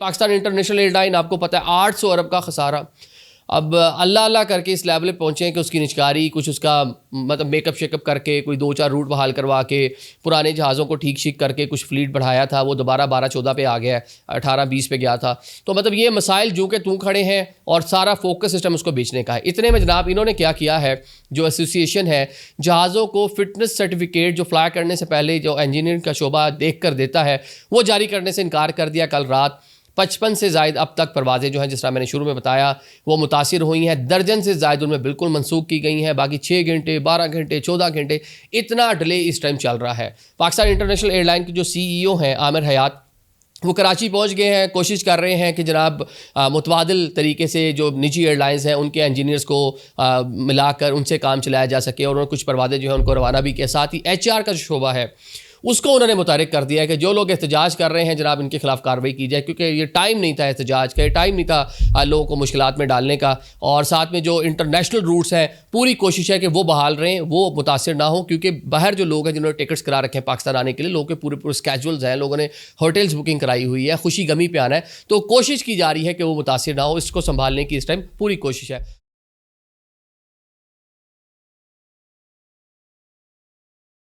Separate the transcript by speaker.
Speaker 1: Pakistan international airline आपको पता है 800 अरब का खसारा। अब अल्लाह अल्लाह करके इस लेवल पे पहुँचे हैं कि उसकी निचकारी कुछ उसका मतलब मेकअप शेकअप करके कोई 2-4 रूट बहाल करवा के पुराने जहाज़ों को ठीक शिक करके कुछ फ्लीट बढ़ाया था, वो दोबारा 12-14 पे आ गया है, 18-20 पे गया था। तो मतलब ये मसाइल जो कि तू खड़े हैं और सारा फोकस सिस्टम उसको बेचने का है। इतने में जनाब इन्होंने क्या किया है, जो एसोसिएशन है जहाज़ों को फिटनेस सर्टिफिकेट जो फ्लाई करने से पहले जो इंजीनियरिंग का शोबा देख कर देता है वो जारी करने से इनकार कर दिया। कल रात 55 से ज़ायद अब तक परवाज़ें जो हैं, जिस तरह मैंने शुरू में बताया, वो मुतासिर हुई हैं। दर्जन से ज़ायद उनमें बिल्कुल मनसूख की गई हैं। बाकी 6 घंटे 12 घंटे 14 घंटे इतना डिले इस टाइम चल रहा है। पाकिस्तान इंटरनेशनल एयरलाइन के जो CEO हैं आमिर हयात, वो कराची पहुंच गए हैं, कोशिश कर रहे हैं कि जनाब मुतबादिल तरीके से जो निजी एयरलाइंस हैं उनके इंजीनियर्स को मिलाकर उनसे काम चलाया जा सके। और उन्होंने कुछ परवाज़ें जो हैं उनको रवाना भी किया। साथ ही HR का जो शोबा है उसको उन्होंने मुतारिक कर दिया है कि जो लोग एहतजाज कर रहे हैं जनाब इनके खिलाफ कार्रवाई की जाए, क्योंकि ये टाइम नहीं था एहतजाज का, ये टाइम नहीं था लोगों को मुश्किलात में डालने का। और साथ में जो इंटरनेशनल रूट्स हैं पूरी कोशिश है कि वो बहाल रहें, वो मुतासिर ना हो, क्योंकि बाहर जो लोग हैं जिन्होंने टिकट्स करा रखे हैं पाकिस्तान आने के लिए, लोगों के पूरे स्केजुअल्स हैं, लोगों ने होटल्स बुकिंग कराई हुई है, खुशी गमी पे आना है, तो कोशिश की जा रही है कि वो मुतासिर ना हो। इसको संभालने की इस टाइम पूरी कोशिश है।